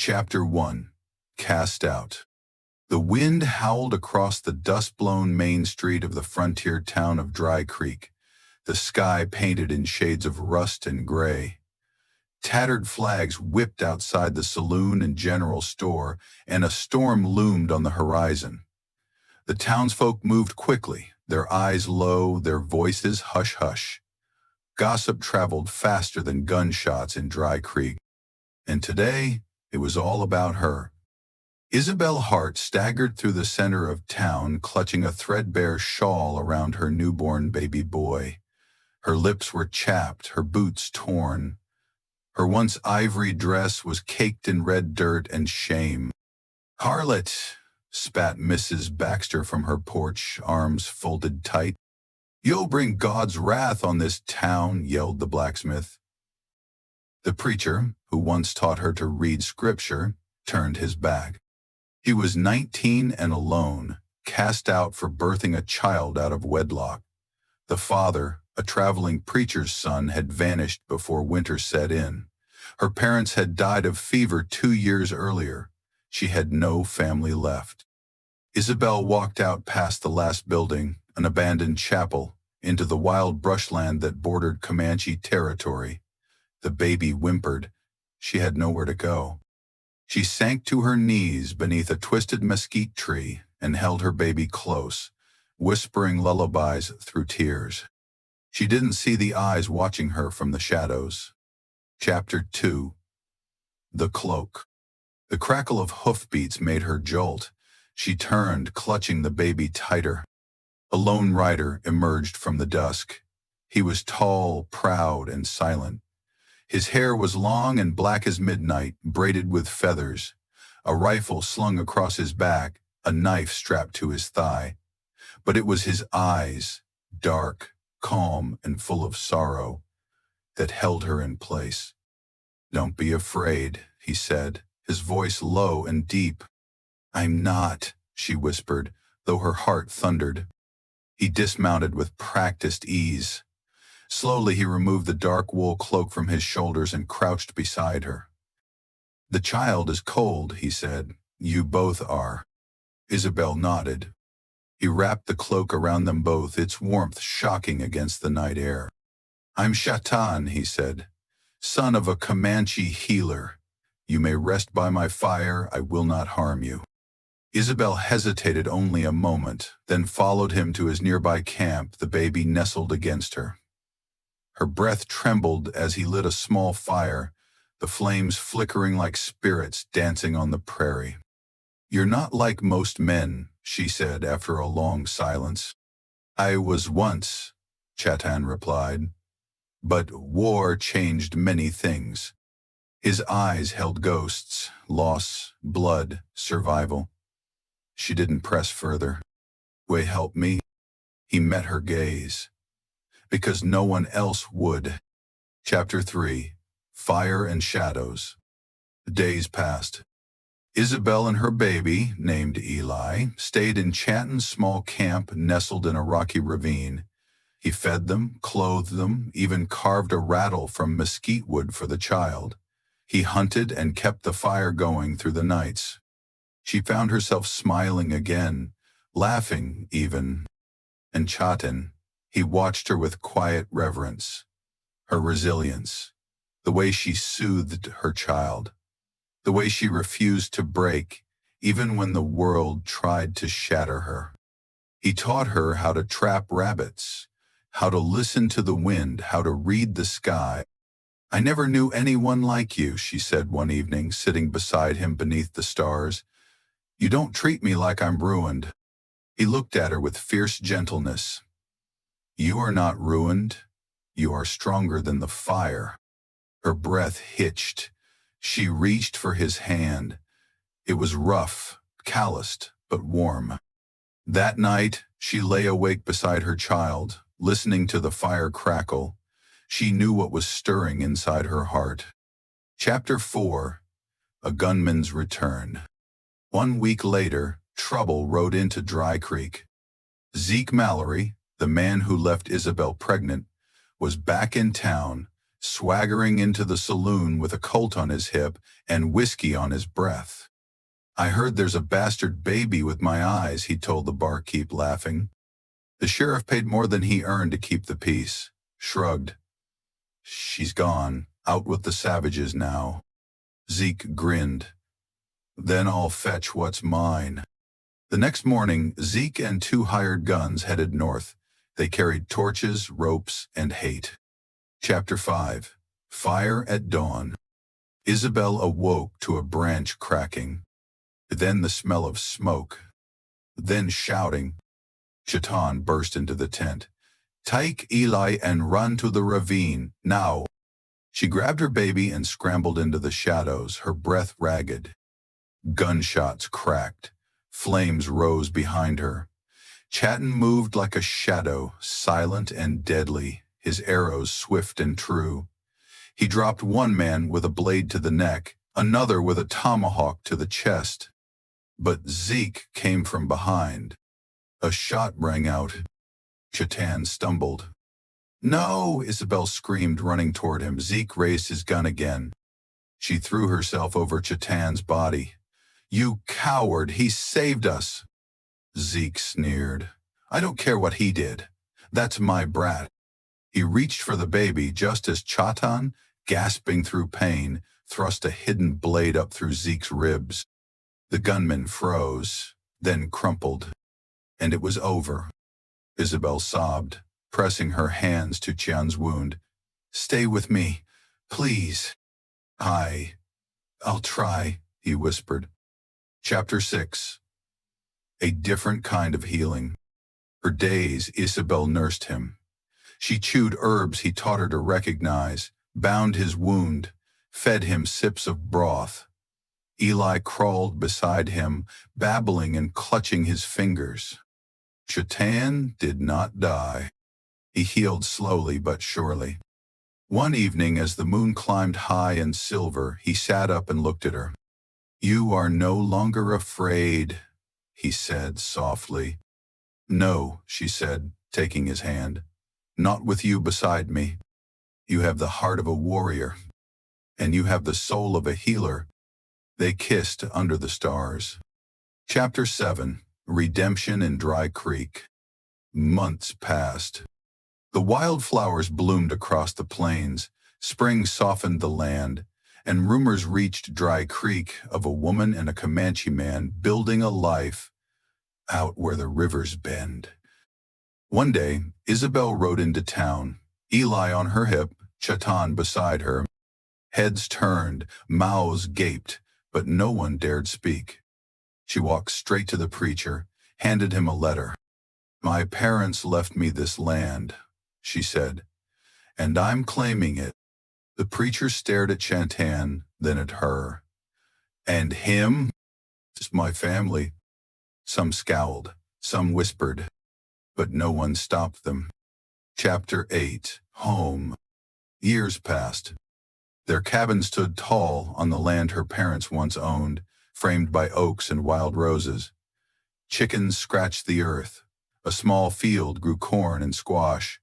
Chapter 1. Cast Out. The wind howled across the dust-blown main street of the frontier town of Dry Creek, the sky painted in shades of rust and gray. Tattered flags whipped outside the saloon and general store, and a storm loomed on the horizon. The townsfolk moved quickly, their eyes low, their voices hush-hush. Gossip traveled faster than gunshots in Dry Creek, and today it was all about her. Isobel Hart staggered through the center of town, clutching a threadbare shawl around her newborn baby boy. Her lips were chapped, her boots torn. Her once ivory dress was caked in red dirt and shame. "Harlot," spat Mrs. Baxter from her porch, arms folded tight. "You'll bring God's wrath on this town," yelled the blacksmith. The preacher, who once taught her to read scripture, turned his back. He was 19 and alone, cast out for birthing a child out of wedlock. The father, a traveling preacher's son, had vanished before winter set in. Her parents had died of fever 2 years earlier. She had no family left. Isobel walked out past the last building, an abandoned chapel, into the wild brushland that bordered Comanche territory. The baby whimpered. She had nowhere to go. She sank to her knees beneath a twisted mesquite tree and held her baby close, whispering lullabies through tears. She didn't see the eyes watching her from the shadows. Chapter 2. The Cloak. The crackle of hoofbeats made her jolt. She turned, clutching the baby tighter. A lone rider emerged from the dusk. He was tall, proud, and silent. His hair was long and black as midnight, braided with feathers. A rifle slung across his back, a knife strapped to his thigh. But it was his eyes, dark, calm, and full of sorrow, that held her in place. "Don't be afraid," he said, his voice low and deep. "I'm not," she whispered, though her heart thundered. He dismounted with practiced ease. Slowly he removed the dark wool cloak from his shoulders and crouched beside her. "The child is cold," he said. "You both are." Isobel nodded. He wrapped the cloak around them both, its warmth shocking against the night air. "I'm Chatan," he said, "son of a Comanche healer. You may rest by my fire, I will not harm you." Isobel hesitated only a moment, then followed him to his nearby camp, the baby nestled against her. Her breath trembled as he lit a small fire, the flames flickering like spirits dancing on the prairie. "You're not like most men," she said after a long silence. "I was once," Chatan replied, "but war changed many things." His eyes held ghosts, loss, blood, survival. She didn't press further. "Will you help me?" He met her gaze. "Because no one else would." Chapter 3. Fire and Shadows. Days passed. Isobel and her baby, named Eli, stayed in Chatan's small camp nestled in a rocky ravine. He fed them, clothed them, even carved a rattle from mesquite wood for the child. He hunted and kept the fire going through the nights. She found herself smiling again, laughing even. And Chatan, he watched her with quiet reverence. Her resilience, the way she soothed her child, the way she refused to break, even when the world tried to shatter her. He taught her how to trap rabbits, how to listen to the wind, how to read the sky. "I never knew anyone like you," she said one evening, sitting beside him beneath the stars. "You don't treat me like I'm ruined." He looked at her with fierce gentleness. "You are not ruined. You are stronger than the fire." Her breath hitched. She reached for his hand. It was rough, calloused, but warm. That night, she lay awake beside her child, listening to the fire crackle. She knew what was stirring inside her heart. Chapter 4. A Gunman's Return. 1 week later, trouble rode into Dry Creek. Zeke Mallory, the man who left Isobel pregnant, was back in town, swaggering into the saloon with a Colt on his hip and whiskey on his breath. "I heard there's a bastard baby with my eyes," he told the barkeep, laughing. The sheriff paid more than he earned to keep the peace, shrugged. "She's gone, out with the savages now." Zeke grinned. "Then I'll fetch what's mine." The next morning, Zeke and 2 hired guns headed north. They carried torches, ropes, and hate. Chapter 5. Fire at Dawn. Isobel awoke to a branch cracking. Then the smell of smoke. Then shouting. Chatan burst into the tent. "Take Eli and run to the ravine, now." She grabbed her baby and scrambled into the shadows, her breath ragged. Gunshots cracked. Flames rose behind her. Chatan moved like a shadow, silent and deadly, his arrows swift and true. He dropped one man with a blade to the neck, another with a tomahawk to the chest. But Zeke came from behind. A shot rang out. Chatan stumbled. "No!" Isobel screamed, running toward him. Zeke raised his gun again. She threw herself over Chatan's body. "You coward! He saved us!" Zeke sneered. "I don't care what he did. That's my brat." He reached for the baby just as Chatan, gasping through pain, thrust a hidden blade up through Zeke's ribs. The gunman froze, then crumpled, and it was over. Isobel sobbed, pressing her hands to Chatan's wound. "Stay with me, please." I'll try," he whispered. Chapter 6. A different kind of healing. For days, Isobel nursed him. She chewed herbs he taught her to recognize, bound his wound, fed him sips of broth. Eli crawled beside him, babbling and clutching his fingers. Chatan did not die. He healed slowly but surely. One evening, as the moon climbed high and silver, he sat up and looked at her. "You are no longer afraid," he said softly. "No," she said, taking his hand. "Not with you beside me. You have the heart of a warrior, and you have the soul of a healer." They kissed under the stars. Chapter 7. Redemption in Dry Creek. Months passed. The wildflowers bloomed across the plains, spring softened the land, and rumors reached Dry Creek of a woman and a Comanche man building a life out where the rivers bend. One day, Isobel rode into town, Eli on her hip, Chatan beside her. Heads turned, mouths gaped, but no one dared speak. She walked straight to the preacher, handed him a letter. "My parents left me this land," she said, "and I'm claiming it." The preacher stared at Chatan, then at her. "And him?" "It's my family." Some scowled, some whispered, but no one stopped them. Chapter 8. Home. Years passed. Their cabin stood tall on the land her parents once owned, framed by oaks and wild roses. Chickens scratched the earth. A small field grew corn and squash.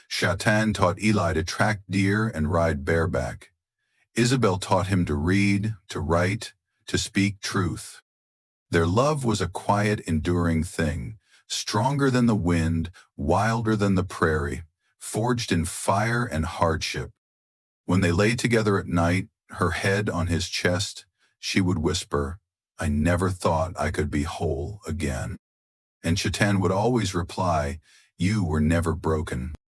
Chatan taught Eli to track deer and ride bareback. Isobel taught him to read, to write, to speak truth. Their love was a quiet, enduring thing, stronger than the wind, wilder than the prairie, forged in fire and hardship. When they lay together at night, her head on his chest, she would whisper, "I never thought I could be whole again." And Chatan would always reply, "You were never broken."